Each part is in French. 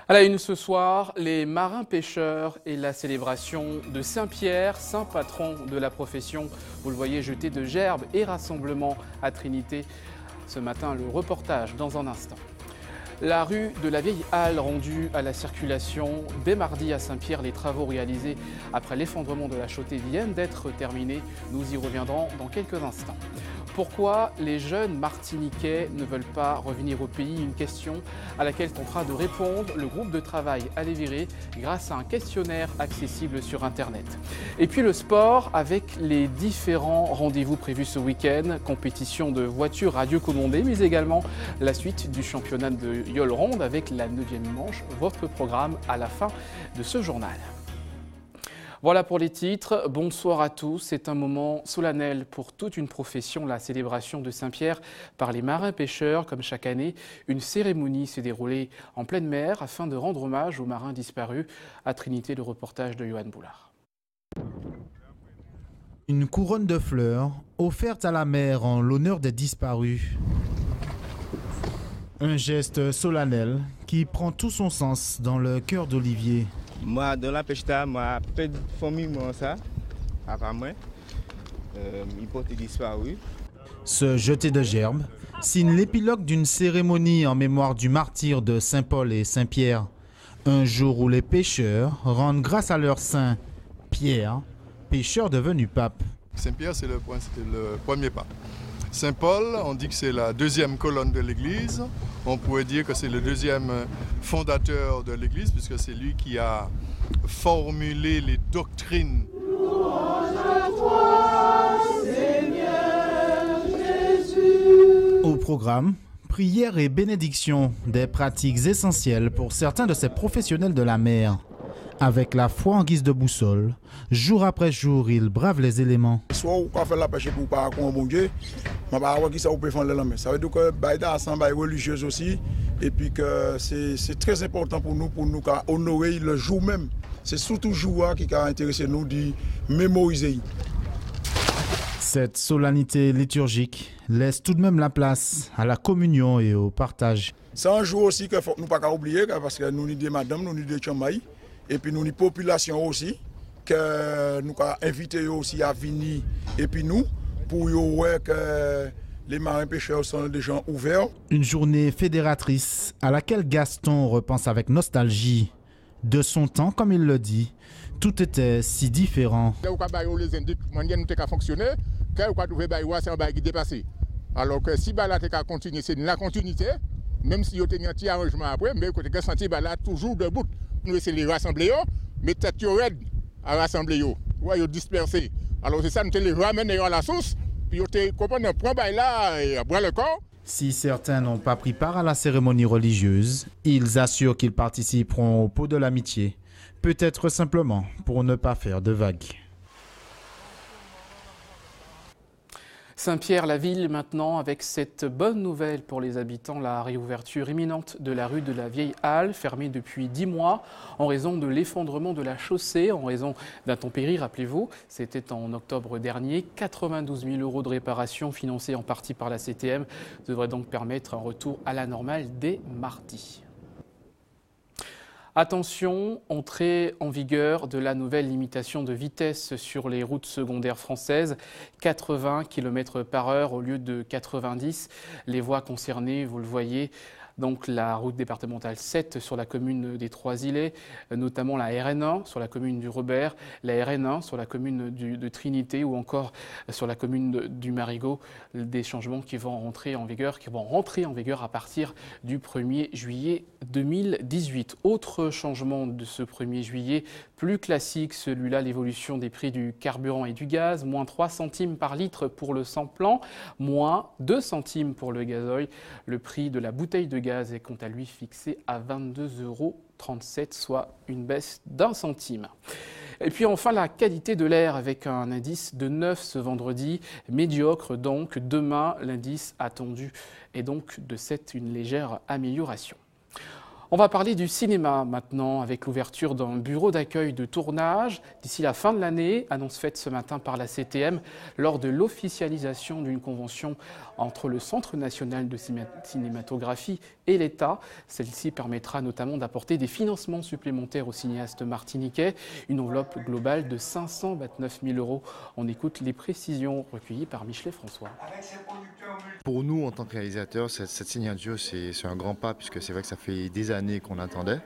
À la une ce soir, les marins-pêcheurs et la célébration de Saint-Pierre, saint patron de la profession. Vous le voyez, jeté de gerbes et rassemblement à Trinité. Ce matin, le reportage dans un instant. La rue de la Vieille Halle rendue à la circulation. Dès mardi à Saint-Pierre, les travaux réalisés après l'effondrement de la chaussée viennent d'être terminés. Nous y reviendrons dans quelques instants. Pourquoi les jeunes martiniquais ne veulent pas revenir au pays? Une question à laquelle tentera de répondre le groupe de travail à Léviré grâce à un questionnaire accessible sur Internet. Et puis le sport avec les différents rendez-vous prévus ce week-end. Compétition de voitures radiocommandées, mais également la suite du championnat de Yole Ronde avec la 9e manche. Votre programme à la fin de ce journal. Voilà pour les titres. Bonsoir à tous. C'est un moment solennel pour toute une profession, la célébration de Saint-Pierre par les marins-pêcheurs. Comme chaque année, une cérémonie s'est déroulée en pleine mer afin de rendre hommage aux marins disparus. À Trinité, le reportage de Johan Boulard. Une couronne de fleurs offerte à la mer en l'honneur des disparus. Un geste solennel qui prend tout son sens dans le cœur d'Olivier. Moi, dans la pêche, moi, peu de famille, moi, ça, à part moi, il porte disparu. Ce jeté de gerbes signe l'épilogue d'une cérémonie en mémoire du martyr de Saint-Paul et Saint-Pierre. Un jour où les pêcheurs rendent grâce à leur saint Pierre, pêcheur devenu pape. Saint-Pierre, c'est le premier pape. Saint-Paul, on dit que c'est la deuxième colonne de l'Église. On pourrait dire que c'est le deuxième fondateur de l'Église, puisque c'est lui qui a formulé les doctrines. Louange à toi, Seigneur Jésus. Au programme, prière et bénédiction, des pratiques essentielles pour certains de ces professionnels de la mer. Avec la foi en guise de boussole, jour après jour, ils bravent les éléments. Soit on peut faire la pêche pour pas qu'on bon Dieu, mais pas qui ça on peut faire la mer. Ça veut dire que baïda assemblée religieuse aussi, et puis que c'est très important pour nous honorer le jour même. C'est surtout le jour qui a intéressé nous de mémoriser. Cette solennité liturgique laisse tout de même la place à la communion et au partage. C'est un jour aussi qu'il ne faut pas oublier, parce que nous sommes des madames, nous sommes des chamaïs. Et puis nous, les populations aussi, que nous avons invité aussi à venir. Et puis nous, pour voir que les marins-pêcheurs sont des gens ouverts. Une journée fédératrice à laquelle Gaston repense avec nostalgie. De son temps, comme il le dit, tout était si différent. Alors que si la continue, c'est la continuité, même si vous avez un petit arrangement après, mais vous avez senti toujours debout. Nous essayons de les rassembler, mais peut-être qu'ils aident à rassembler, ils disperser. Alors c'est ça, nous les ramener à la source, puis nous comprenons, prend là et boire le corps. Si certains n'ont pas pris part à la cérémonie religieuse, ils assurent qu'ils participeront au pot de l'amitié, peut-être simplement pour ne pas faire de vagues. Saint-Pierre, la ville maintenant, avec cette bonne nouvelle pour les habitants, la réouverture imminente de la rue de la Vieille Halle, fermée depuis 10 mois en raison de l'effondrement de la chaussée, en raison d'intempéries, rappelez-vous. C'était en octobre dernier. 92 000 € de réparation financés en partie par la CTM devraient donc permettre un retour à la normale dès mardi. Attention, entrée en vigueur de la nouvelle limitation de vitesse sur les routes secondaires françaises, 80 km/h au lieu de 90. Les voies concernées, vous le voyez, donc la route départementale 7 sur la commune des Trois-Îlets, notamment la RN1 sur la commune du Robert, la RN1 sur la commune de Trinité ou encore sur la commune du Marigot, des changements qui vont rentrer en vigueur à partir du 1er juillet 2018. Autre changement de ce 1er juillet, plus classique, celui-là, l'évolution des prix du carburant et du gaz, moins 3 centimes par litre pour le sans-plan, moins 2 centimes pour le gazoil. Le prix de la bouteille de gaz est quant à lui fixé à 22,37 €, soit une baisse d'1 centime. Et puis enfin la qualité de l'air avec un indice de 9 ce vendredi, médiocre donc. Demain, l'indice attendu est donc de 7, une légère amélioration. On va parler du cinéma maintenant avec l'ouverture d'un bureau d'accueil de tournage d'ici la fin de l'année, annonce faite ce matin par la CTM lors de l'officialisation d'une convention entre le Centre national de cinématographie et l'État. Celle-ci permettra notamment d'apporter des financements supplémentaires aux cinéastes martiniquais, une enveloppe globale de 529 000 €. On écoute les précisions recueillies par Michelet François. Pour nous, en tant que réalisateurs, cette signature, c'est un grand pas, puisque c'est vrai que ça fait des années qu'on attendait.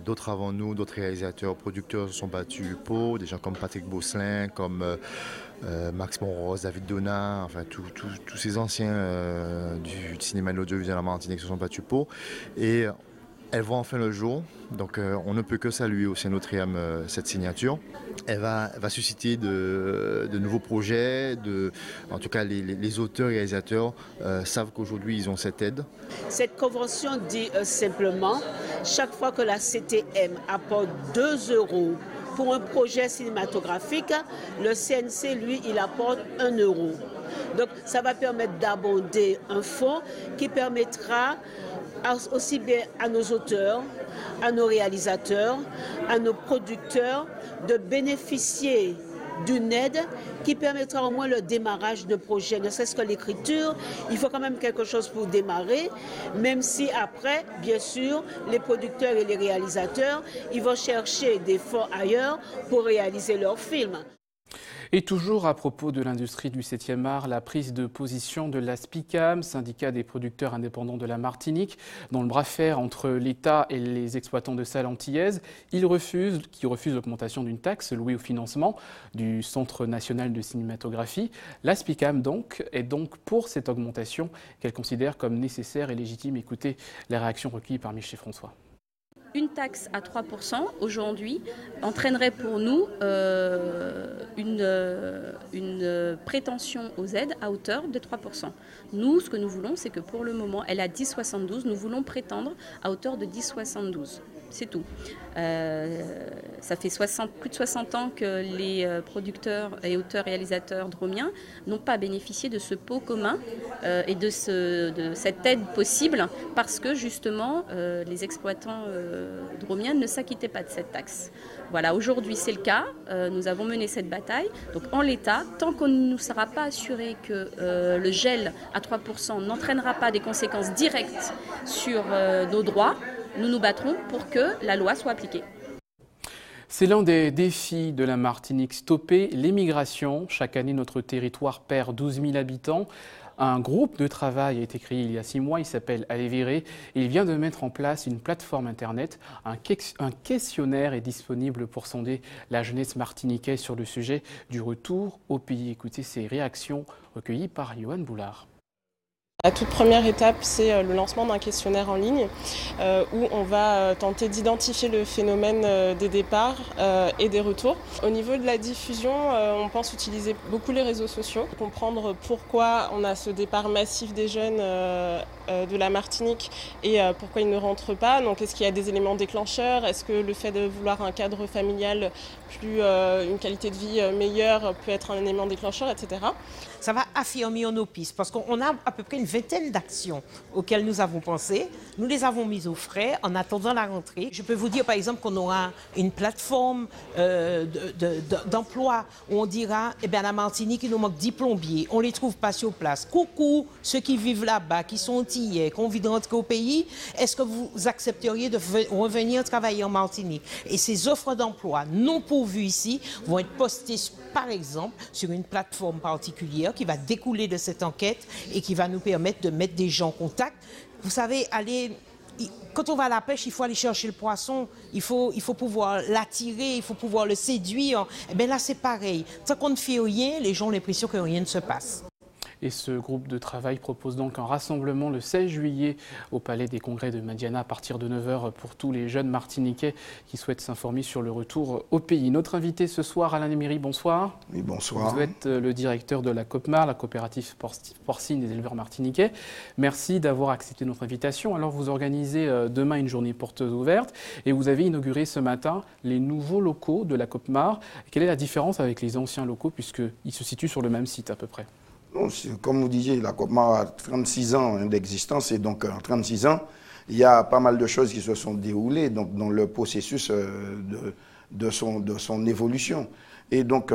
D'autres avant nous, d'autres réalisateurs, producteurs se sont battus pour, des gens comme Patrick Beaucelin, comme Max Monrose, David Donat, enfin tous ces anciens du cinéma et de l'audiovisuel en Martinique se sont battus pour. Et elle voit enfin le jour, donc on ne peut que saluer au sein de notre IAM cette signature. Elle va susciter de nouveaux projets, en tout cas les auteurs et réalisateurs savent qu'aujourd'hui ils ont cette aide. Cette convention dit simplement, chaque fois que la CTM apporte 2 € pour un projet cinématographique, le CNC, lui, il apporte 1 €. Donc ça va permettre d'abonder un fonds qui permettra aussi bien à nos auteurs, à nos réalisateurs, à nos producteurs de bénéficier d'une aide qui permettra au moins le démarrage de projets, ne serait-ce que l'écriture. Il faut quand même quelque chose pour démarrer, même si après, bien sûr, les producteurs et les réalisateurs, ils vont chercher des fonds ailleurs pour réaliser leurs films. Et toujours à propos de l'industrie du 7e art, la prise de position de la SPICAM, syndicat des producteurs indépendants de la Martinique, dans le bras de fer entre l'État et les exploitants de salles antillaises, qui refuse l'augmentation d'une taxe louée au financement du Centre national de cinématographie. La SPICAM est donc pour cette augmentation qu'elle considère comme nécessaire et légitime. Écoutez les réactions recueillies par Michelet François. Une taxe à 3% aujourd'hui entraînerait pour nous une prétention aux aides à hauteur de 3%. Nous, ce que nous voulons, c'est que pour le moment, elle est à 10,72. Nous voulons prétendre à hauteur de 10,72. C'est tout. Ça fait plus de 60 ans que les producteurs et auteurs-réalisateurs dromiens n'ont pas bénéficié de ce pot commun et de cette aide possible parce que justement les exploitants dromiens ne s'acquittaient pas de cette taxe. Voilà, aujourd'hui c'est le cas. Nous avons mené cette bataille. Donc en l'état, tant qu'on ne nous sera pas assuré que le gel à 3% n'entraînera pas des conséquences directes sur nos droits, nous nous battrons pour que la loi soit appliquée. C'est l'un des défis de la Martinique, stopper l'émigration. Chaque année, notre territoire perd 12 000 habitants. Un groupe de travail a été créé il y a 6 mois, il s'appelle Aller Virer. Et il vient de mettre en place une plateforme internet. Un questionnaire est disponible pour sonder la jeunesse martiniquaise sur le sujet du retour au pays. Écoutez ces réactions recueillies par Yohan Boulard. La toute première étape, c'est le lancement d'un questionnaire en ligne où on va tenter d'identifier le phénomène des départs et des retours. Au niveau de la diffusion, on pense utiliser beaucoup les réseaux sociaux, comprendre pourquoi on a ce départ massif des jeunes de la Martinique et pourquoi ils ne rentrent pas. Donc, est-ce qu'il y a des éléments déclencheurs? Est-ce que le fait de vouloir un cadre familial plus une qualité de vie meilleure peut être un élément déclencheur, etc. Ça va affirmer nos pistes parce qu'on a à peu près une vingtaine d'actions auxquelles nous avons pensé. Nous les avons mises au frais en attendant la rentrée. Je peux vous dire par exemple qu'on aura une plateforme d'emploi où on dira à la Martinique il nous manque 10 plombiers, on ne les trouve pas sur place. Coucou ceux qui vivent là-bas, qui sont antillais, qui ont envie de rentrer au pays, est-ce que vous accepteriez de revenir travailler en Martinique? Et ces offres d'emploi non pourvues ici vont être postées par exemple sur une plateforme particulière qui va découler de cette enquête et qui va nous permettre de mettre des gens en contact. Vous savez, quand on va à la pêche, il faut aller chercher le poisson, il faut pouvoir l'attirer, il faut pouvoir le séduire. Et bien là, c'est pareil. Tant qu'on ne fait rien, les gens ont l'impression que rien ne se passe. Et ce groupe de travail propose donc un rassemblement le 16 juillet au Palais des Congrès de Madiana à partir de 9h pour tous les jeunes martiniquais qui souhaitent s'informer sur le retour au pays. Notre invité ce soir, Alain Néméry, bonsoir. Oui, bonsoir. Vous êtes le directeur de la COPMAR, la coopérative porcine des éleveurs martiniquais. Merci d'avoir accepté notre invitation. Alors vous organisez demain une journée portes ouvertes et vous avez inauguré ce matin les nouveaux locaux de la COPMAR. Quelle est la différence avec les anciens locaux puisqu'ils se situent sur le même site à peu près? Non, comme vous disiez, la COPMAR a 36 ans d'existence et donc en 36 ans, il y a pas mal de choses qui se sont déroulées donc, dans le processus de son évolution. Et donc,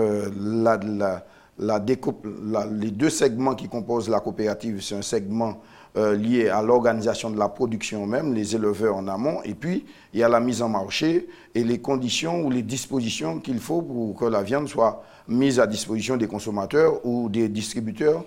les deux segments qui composent la coopérative, c'est un segment lié à l'organisation de la production même, les éleveurs en amont, et puis il y a la mise en marché et les conditions ou les dispositions qu'il faut pour que la viande soit mise à disposition des consommateurs ou des distributeurs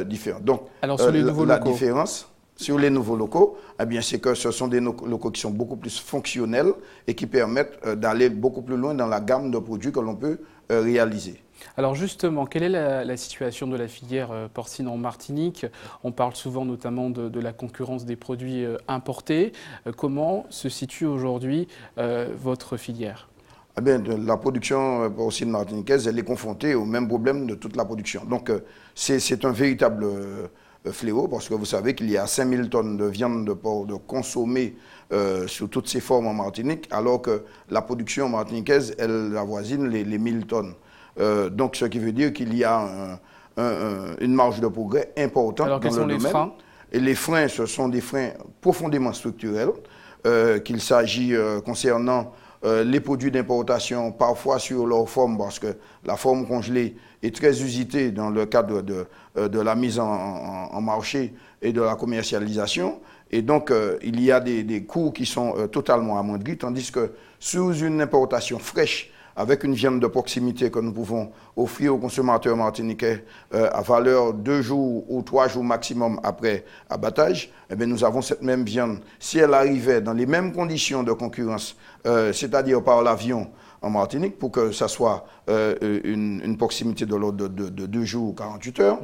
différents. Donc, alors, sur les nouveaux locaux, différence sur les nouveaux locaux, eh bien, c'est que ce sont des locaux qui sont beaucoup plus fonctionnels et qui permettent d'aller beaucoup plus loin dans la gamme de produits que l'on peut réaliser. Alors justement, quelle est la situation de la filière porcine en Martinique? On parle souvent notamment de la concurrence des produits importés. Comment se situe aujourd'hui votre filière? Eh bien, la production porcine martiniquaise, elle est confrontée au même problème de toute la production. Donc, c'est un véritable fléau parce que vous savez qu'il y a 5000 tonnes de viande de porc de consommée sous toutes ses formes en Martinique, alors que la production martiniquaise, elle avoisine les 1000 tonnes. Donc, ce qui veut dire qu'il y a une marge de progrès importante dans le domaine. Alors, quels sont les freins? Et les freins, ce sont des freins profondément structurels, qu'il s'agit concernant les produits d'importation, parfois sur leur forme, parce que la forme congelée est très usitée dans le cadre de la mise en marché et de la commercialisation. Et donc, il y a des coûts qui sont totalement amoindris, tandis que sous une importation fraîche, avec une viande de proximité que nous pouvons offrir aux consommateurs martiniquais à valeur 2 jours ou 3 jours maximum après abattage, eh bien, nous avons cette même viande. Si elle arrivait dans les mêmes conditions de concurrence, c'est-à-dire par l'avion en Martinique, pour que ça soit une proximité de l'ordre de 2 jours ou 48 heures,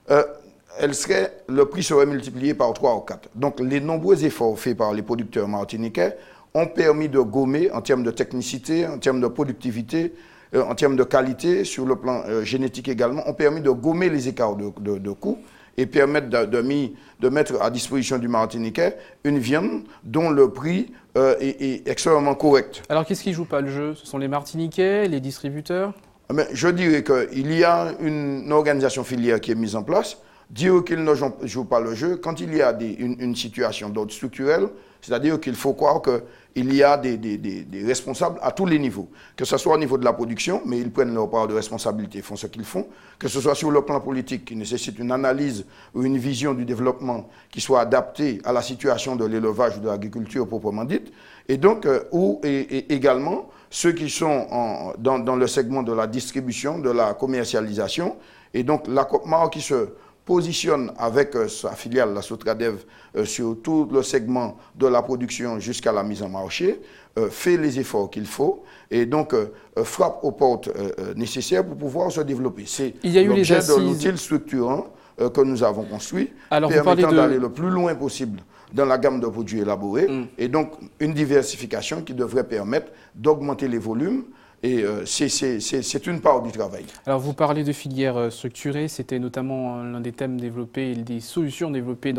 le prix serait multiplié par 3 ou 4. Donc les nombreux efforts faits par les producteurs martiniquais ont permis de gommer en termes de technicité, en termes de productivité, en termes de qualité, sur le plan génétique également, ont permis de gommer les écarts de coûts et permettre de mettre à disposition du Martiniquais une viande dont le prix est extrêmement correct. Alors qu'est-ce qui ne joue pas le jeu? Ce sont les Martiniquais, les distributeurs? Mais je dirais qu'il y a une organisation filière qui est mise en place. Dire qu'ils ne jouent pas le jeu, quand il y a une situation d'ordre structurel, c'est-à-dire qu'il faut croire qu'il y a des responsables à tous les niveaux, que ce soit au niveau de la production, mais ils prennent leur part de responsabilité, font ce qu'ils font, que ce soit sur le plan politique, qui nécessite une analyse ou une vision du développement qui soit adaptée à la situation de l'élevage ou de l'agriculture proprement dite, et donc, et également ceux qui sont dans le segment de la distribution, de la commercialisation, et donc la COPMAR qui se positionne avec sa filiale, la Sotradev, sur tout le segment de la production jusqu'à la mise en marché, fait les efforts qu'il faut et donc frappe aux portes nécessaires pour pouvoir se développer. C'est l'objet de l'outil structurant que nous avons construit, permettant d'aller le plus loin possible dans la gamme de produits élaborés et donc une diversification qui devrait permettre d'augmenter les volumes. Et c'est une part du travail. Alors vous parlez de filières structurées, c'était notamment l'un des thèmes développés et des solutions développées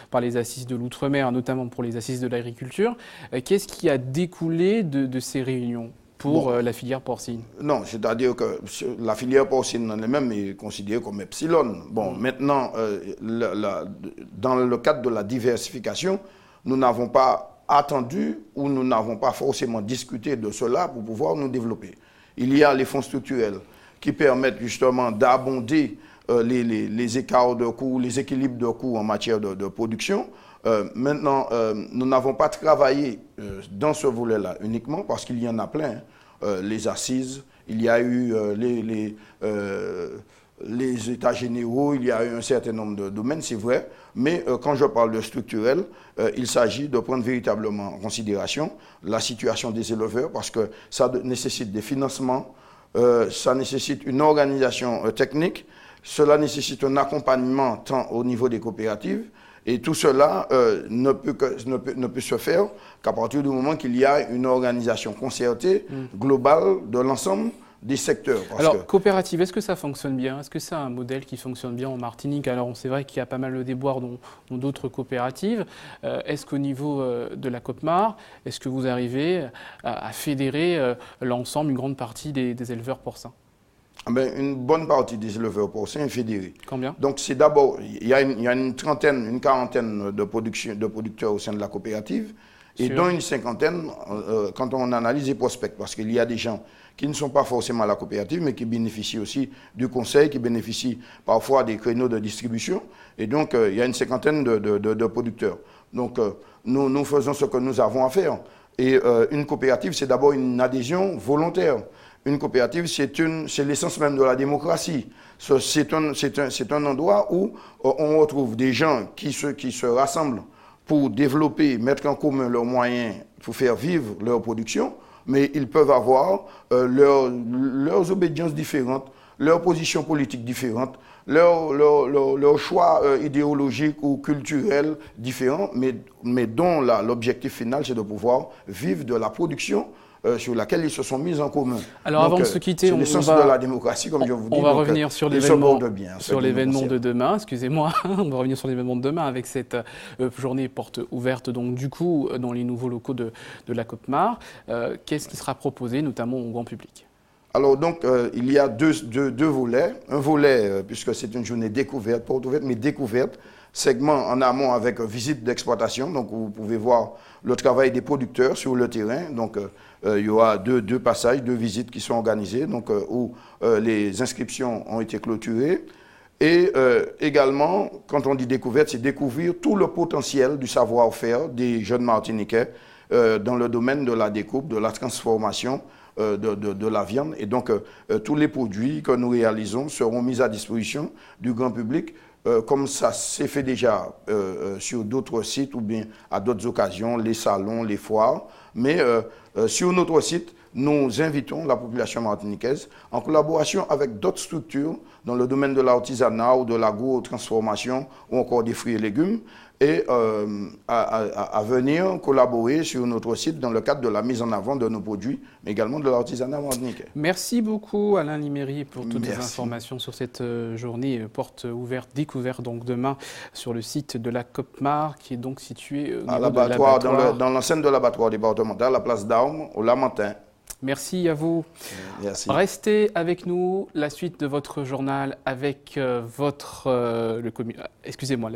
par les assises de l'outre-mer, notamment pour les assises de l'agriculture. Qu'est-ce qui a découlé de ces réunions pour la filière porcine? Non, c'est-à-dire que la filière porcine en elle-même est considérée comme epsilon. Bon, maintenant, dans le cadre de la diversification, nous n'avons pas attendu ou nous n'avons pas forcément discuté de cela pour pouvoir nous développer. Il y a les fonds structurels qui permettent justement d'abonder les écarts de coûts, les équilibres de coûts en matière de production. Maintenant, nous n'avons pas travaillé dans ce volet-là uniquement parce qu'il y en a plein. Les assises, il y a eu les états généraux, il y a eu un certain nombre de domaines, c'est vrai, mais quand je parle de structurel, il s'agit de prendre véritablement en considération la situation des éleveurs parce que ça nécessite des financements, ça nécessite une organisation technique, cela nécessite un accompagnement tant au niveau des coopératives et tout cela ne peut se faire qu'à partir du moment qu'il y a une organisation concertée, globale de l'ensemble des secteurs. Alors, coopérative, est-ce que ça fonctionne bien? Est-ce que c'est un modèle qui fonctionne bien en Martinique? Alors, c'est vrai qu'il y a pas mal de déboires dans d'autres coopératives. Est-ce qu'au niveau de la COPMAR, est-ce que vous arrivez à fédérer l'ensemble, une grande partie des éleveurs porcins? Une bonne partie des éleveurs porcins est fédérée. Combien? Donc c'est d'abord, il y a une trentaine, une quarantaine de producteurs au sein de la coopérative, et dont une cinquantaine quand on analyse les prospects, parce qu'il y a des gens qui ne sont pas forcément à la coopérative, mais qui bénéficient aussi du conseil, qui bénéficient parfois des créneaux de distribution, et donc il y a une cinquantaine de producteurs. Donc nous faisons ce que nous avons à faire. Et une coopérative, c'est d'abord une adhésion volontaire. Une coopérative, c'est l'essence même de la démocratie. C'est un endroit où on retrouve des gens qui se rassemblent pour développer, mettre en commun leurs moyens pour faire vivre leur production, mais ils peuvent avoir leurs obédiences différentes, leurs positions politiques différentes, leurs choix idéologiques ou culturels différents, mais dont l'objectif final, c'est de pouvoir vivre de la production sur laquelle ils se sont mis en commun. Alors avant de se quitter, c'est l'essence de la démocratie, comme je vous dis. On va revenir sur l'événement de demain, excusez-moi. On va revenir sur l'événement de demain avec cette journée porte ouverte, donc du coup, dans les nouveaux locaux de la COPMAR. Qu'est-ce qui sera proposé, notamment au grand public? Alors donc, il y a deux volets. Un volet, puisque c'est une journée découverte, porte ouverte, mais découverte, segment en amont avec visite d'exploitation. Donc vous pouvez voir le travail des producteurs sur le terrain. Donc il y aura deux passages, deux visites qui sont organisées, donc où les inscriptions ont été clôturées. Et également, quand on dit découverte, c'est découvrir tout le potentiel du savoir-faire des jeunes Martiniquais dans le domaine de la découpe, de la transformation de la viande. Et donc, tous les produits que nous réalisons seront mis à disposition du grand public, comme ça s'est fait déjà sur d'autres sites ou bien à d'autres occasions, les salons, les foires. Mais sur notre site, nous invitons la population martiniquaise, en collaboration avec d'autres structures dans le domaine de l'artisanat ou de l'agro-transformation ou encore des fruits et légumes, et à venir collaborer sur notre site dans le cadre de la mise en avant de nos produits, mais également de l'artisanat martiniquais. Merci beaucoup Alain Liméry pour toutes les informations sur cette journée porte ouverte, découverte donc demain sur le site de la COPMAR qui est donc situé à l'abattoir, dans l'enceinte de l'abattoir départemental, la place d'Armes, au Lamentin. Merci à vous. Merci. Restez avec nous. La suite de votre journal avec la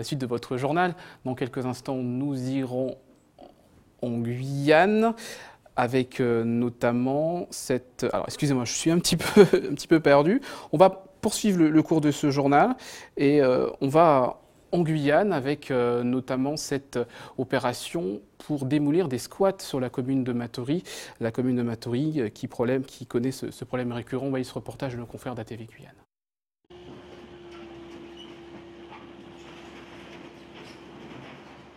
suite de votre journal. Dans quelques instants, nous irons en Guyane avec notamment cette... Alors, excusez-moi, je suis un petit peu perdu. On va poursuivre le cours de ce journal et on va en Guyane avec notamment cette opération pour démolir des squats sur la commune de Matoury. La commune de Matoury qui connaît ce problème récurrent. On voit ce reportage de nos confrères d'ATV Guyane.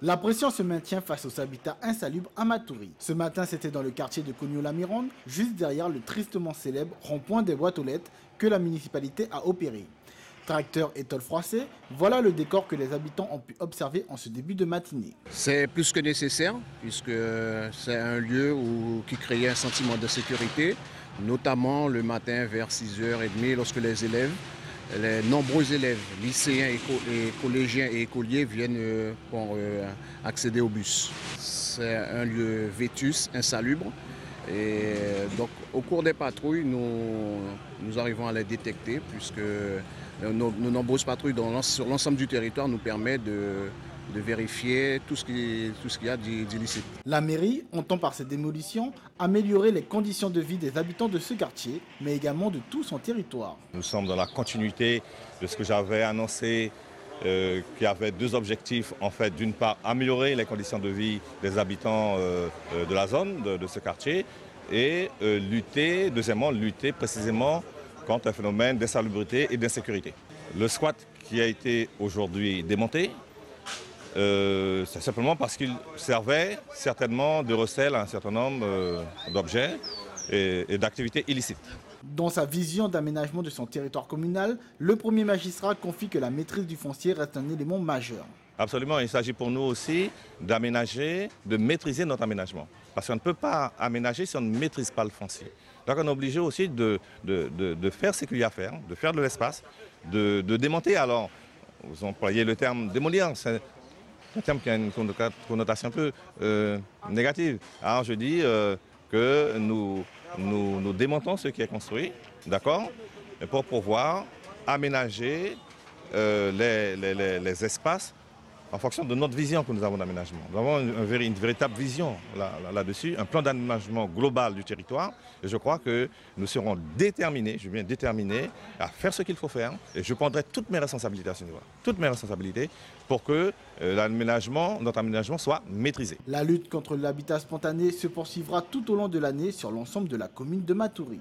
La pression se maintient face aux habitats insalubres à Matoury. Ce matin, c'était dans le quartier de Cognou-la-Mirande, juste derrière le tristement célèbre rond-point des boîtes aux lettres que la municipalité a opéré. Tracteurs et tôles froissées, voilà le décor que les habitants ont pu observer en ce début de matinée. C'est plus que nécessaire, puisque c'est un lieu qui crée un sentiment de sécurité, notamment le matin vers 6h30 lorsque les nombreux élèves, lycéens, et collégiens et écoliers viennent pour accéder au bus. C'est un lieu vétus, insalubre. Et donc au cours des patrouilles, nous arrivons à les détecter puisque nos nombreuses patrouilles sur l'ensemble du territoire nous permettent de vérifier tout ce qu'il y a d'illicite. La mairie entend par cette démolition améliorer les conditions de vie des habitants de ce quartier, mais également de tout son territoire. Nous sommes dans la continuité de ce que j'avais annoncé, qui avait deux objectifs. En fait, d'une part, améliorer les conditions de vie des habitants de la zone, de ce quartier, et deuxièmement, lutter précisément contre un phénomène d'insalubrité et d'insécurité. Le squat qui a été aujourd'hui démonté, c'est simplement parce qu'il servait certainement de recel à un certain nombre d'objets et d'activités illicites. Dans sa vision d'aménagement de son territoire communal, le premier magistrat confie que la maîtrise du foncier reste un élément majeur. Absolument, il s'agit pour nous aussi d'aménager, de maîtriser notre aménagement. Parce qu'on ne peut pas aménager si on ne maîtrise pas le foncier. Donc on est obligé aussi de faire ce qu'il y a à faire, de faire de l'espace, de démonter. Alors, vous employez le terme démolir, c'est un terme qui a une connotation un peu négative. Alors je dis que nous démontons ce qui est construit, d'accord, pour pouvoir aménager les espaces en fonction de notre vision que nous avons d'aménagement. Nous avons une véritable vision là-dessus, un plan d'aménagement global du territoire. Et je crois que nous serons déterminés, je viens déterminés à faire ce qu'il faut faire. Et je prendrai toutes mes responsabilités à ce niveau-là, toutes mes responsabilités pour que notre aménagement soit maîtrisé. La lutte contre l'habitat spontané se poursuivra tout au long de l'année sur l'ensemble de la commune de Matoury.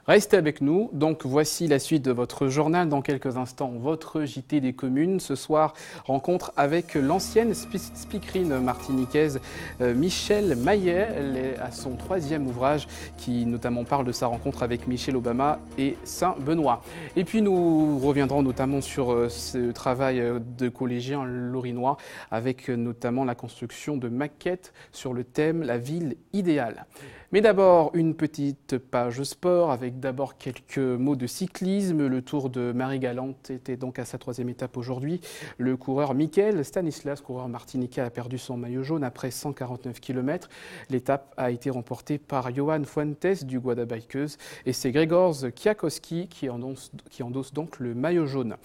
Restez avec nous, donc voici la suite de votre journal. Dans quelques instants, votre JT des communes. Ce soir, rencontre avec l'ancienne speakerine martiniquaise Michelle Maillet. Elle est à son 3e ouvrage qui notamment parle de sa rencontre avec Michelle Obama et Saint-Benoît. Et puis nous reviendrons notamment sur ce travail de collégiens lorinois avec notamment la construction de maquettes sur le thème « La ville idéale ». Mais d'abord, une petite page sport avec d'abord quelques mots de cyclisme. Le Tour de Marie-Galante était donc à sa 3e étape aujourd'hui. Le coureur Michael Stanislas, coureur martiniquais, a perdu son maillot jaune après 149 km. L'étape a été remportée par Johan Fuentes du Guadabikeuse et c'est Gregor Kiakowski qui endosse donc le maillot jaune.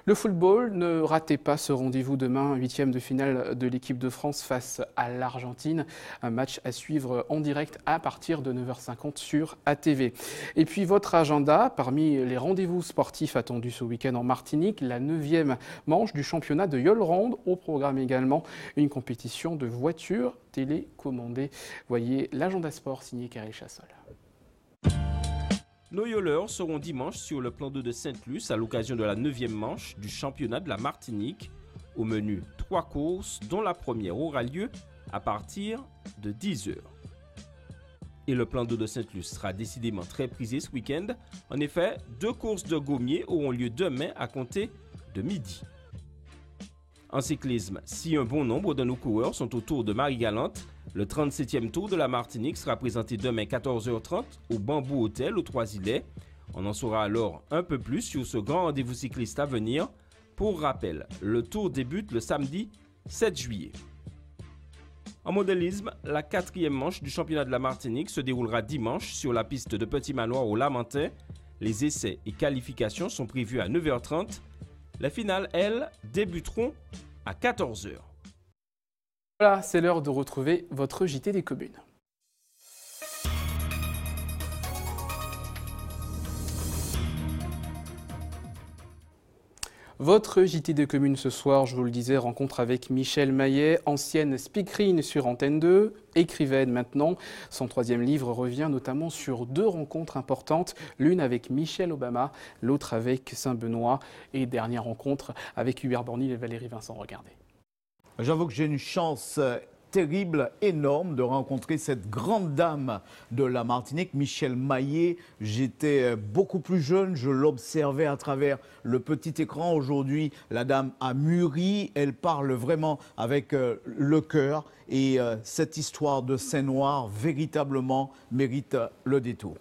Le football, ne ratez pas ce rendez-vous demain, 8e de finale de l'équipe de France face à l'Argentine. Un match à suivre en direct à partir de 9h50 sur ATV. Et puis votre agenda, parmi les rendez-vous sportifs attendus ce week-end en Martinique, la 9e manche du championnat de Yolrande. Au programme également une compétition de voitures télécommandées. Voyez l'agenda sport signé Karel Chassol. Nos Yoleurs seront dimanche sur le plan d'eau de Sainte-Luce à l'occasion de la 9e manche du championnat de la Martinique. Au menu, 3 courses, dont la première aura lieu à partir de 10h. Et le plan d'eau de Sainte-Luce sera décidément très prisé ce week-end. En effet, 2 courses de gommiers auront lieu demain à compter de midi. En cyclisme, si un bon nombre de nos coureurs sont au Tour de Marie-Galante, le 37e Tour de la Martinique sera présenté demain 14h30 au Bambou Hôtel aux Trois-Îlets. On en saura alors un peu plus sur ce grand rendez-vous cycliste à venir. Pour rappel, le Tour débute le samedi 7 juillet. En modélisme, la 4e manche du championnat de la Martinique se déroulera dimanche sur la piste de Petit Manoir au Lamentin. Les essais et qualifications sont prévus à 9h30. Les finales, elles, débuteront à 14h. Voilà, c'est l'heure de retrouver votre JT des communes. Votre JT des communes ce soir, je vous le disais, rencontre avec Michelle Maillet, ancienne speakerine sur Antenne 2, écrivaine maintenant. Son 3e livre revient notamment sur 2 rencontres importantes, l'une avec Michelle Obama, l'autre avec Saint-Benoît et dernière rencontre avec Hubert Bornil et Valérie Vincent. Regardez. J'avoue que j'ai une chance terrible, énorme de rencontrer cette grande dame de la Martinique, Michelle Maillet. J'étais beaucoup plus jeune, je l'observais à travers le petit écran. Aujourd'hui, la dame a mûri, elle parle vraiment avec le cœur et cette histoire de Saint-Noir véritablement mérite le détour.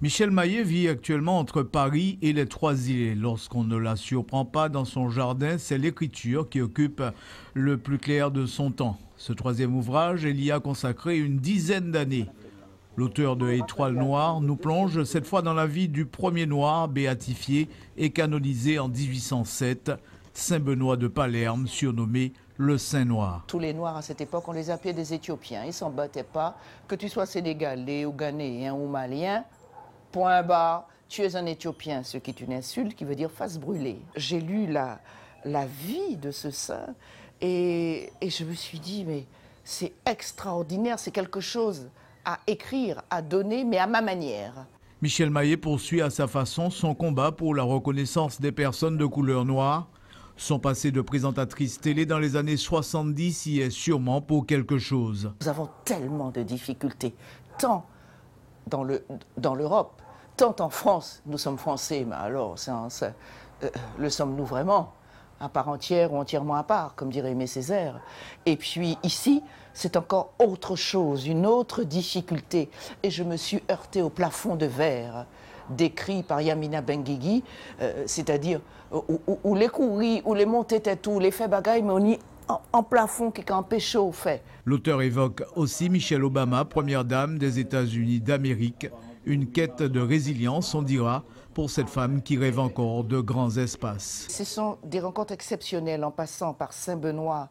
Michelle Maillet vit actuellement entre Paris et les Trois-Îlets. Lorsqu'on ne la surprend pas dans son jardin, c'est l'écriture qui occupe le plus clair de son temps. Ce 3e ouvrage, elle y a consacré une dizaine d'années. L'auteur de Étoile noire nous plonge cette fois dans la vie du premier noir béatifié et canonisé en 1807, Saint-Benoît de Palerme, surnommé le Saint-Noir. Tous les Noirs à cette époque, on les appelait des Éthiopiens. Ils ne s'en battaient pas. Que tu sois sénégalais ou ghanéen ou malien, point barre, tu es un Éthiopien, ce qui est une insulte qui veut dire face brûlée. J'ai lu la vie de ce saint et je me suis dit, mais c'est extraordinaire, c'est quelque chose à écrire, à donner, mais à ma manière. Michelle Maillet poursuit à sa façon son combat pour la reconnaissance des personnes de couleur noire. Son passé de présentatrice télé dans les années 70 y est sûrement pour quelque chose. Nous avons tellement de difficultés, tant dans l'Europe, tant en France, nous sommes français, mais alors le sommes-nous vraiment, à part entière ou entièrement à part, comme dirait Aimé Césaire. Et puis ici, c'est encore autre chose, une autre difficulté. Et je me suis heurtée au plafond de verre, décrit par Yamina Benguigui, c'est-à-dire où les couris, où les montées tout, les faits bagailles, mais on y en plafond qui est un pécho fait. L'auteur évoque aussi Michelle Obama, première dame des États-Unis d'Amérique. Une quête de résilience, on dira, pour cette femme qui rêve encore de grands espaces. Ce sont des rencontres exceptionnelles en passant par Saint-Benoît,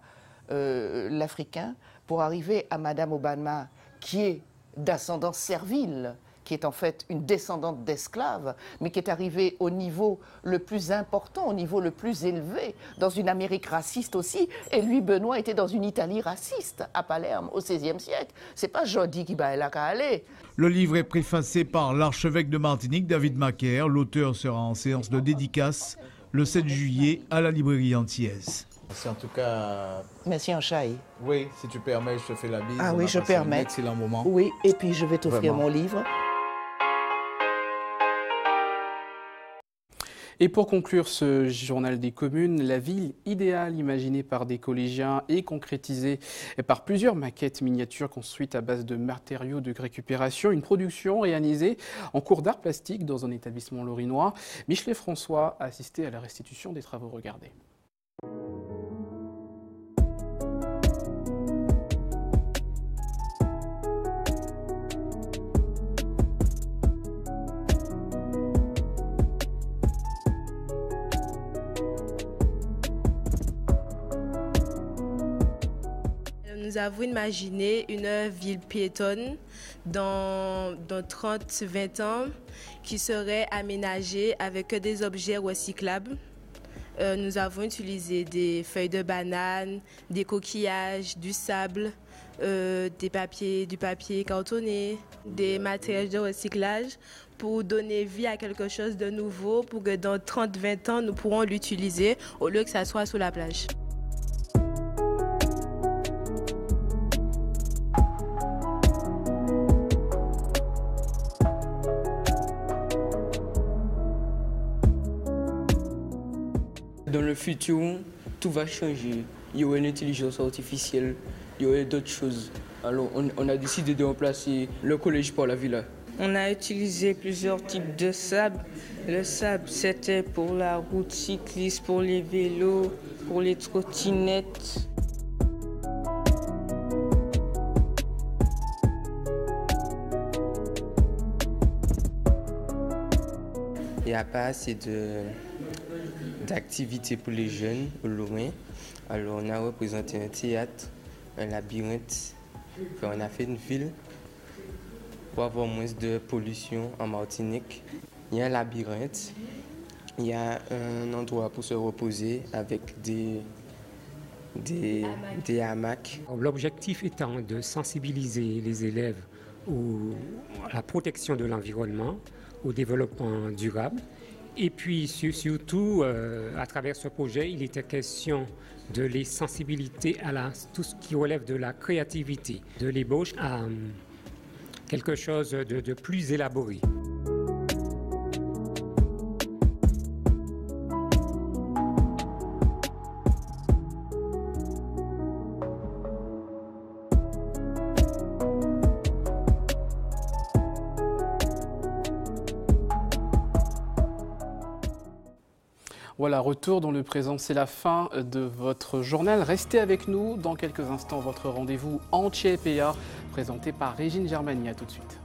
l'Africain, pour arriver à Madame Obama, qui est d'ascendance servile, qui est en fait une descendante d'esclaves, mais qui est arrivée au niveau le plus important, au niveau le plus élevé, dans une Amérique raciste aussi. Et lui, Benoît, était dans une Italie raciste, à Palerme, au XVIe siècle. C'est pas Jodi qui va là qu'à aller. Le livre est préfacé par l'archevêque de Martinique, David Macaire. L'auteur sera en séance de dédicace le 7 juillet à la librairie Antillaise. C'est en tout cas... Merci Anchaï. Oui, si tu permets, je te fais la bise. Ah oui, je permets. Un excellent moment. Oui, et puis je vais t'offrir mon livre. Et pour conclure ce journal des communes, la ville idéale imaginée par des collégiens et concrétisée par plusieurs maquettes miniatures construites à base de matériaux de récupération, une production réalisée en cours d'art plastique dans un établissement lorinois. Michelet François a assisté à la restitution des travaux. Regardez. Nous avons imaginé une ville piétonne dans 30-20 ans qui serait aménagée avec des objets recyclables. Nous avons utilisé des feuilles de banane, des coquillages, du sable, du papier cartonné, des matériaux de recyclage pour donner vie à quelque chose de nouveau pour que dans 30-20 ans nous pourrons l'utiliser au lieu que ça soit sous la plage. Dans le futur, tout va changer. Il y aura une intelligence artificielle, il y aura d'autres choses. Alors on a décidé de remplacer le collège par la villa. On a utilisé plusieurs types de sable. Le sable, c'était pour la route cycliste, pour les vélos, pour les trottinettes. Il n'y a pas assez d'activités pour les jeunes au loin. Alors on a représenté un théâtre, un labyrinthe, puis on a fait une ville pour avoir moins de pollution en Martinique. Il y a un labyrinthe, il y a un endroit pour se reposer avec des hamacs. L'objectif étant de sensibiliser les élèves à la protection de l'environnement, au développement durable. Et puis surtout, à travers ce projet, il était question de les sensibiliser à tout ce qui relève de la créativité, de l'ébauche à quelque chose de plus élaboré. Voilà, retour dans le présent, c'est la fin de votre journal. Restez avec nous, dans quelques instants, votre rendez-vous entier PA, présenté par Régine Germani. À tout de suite.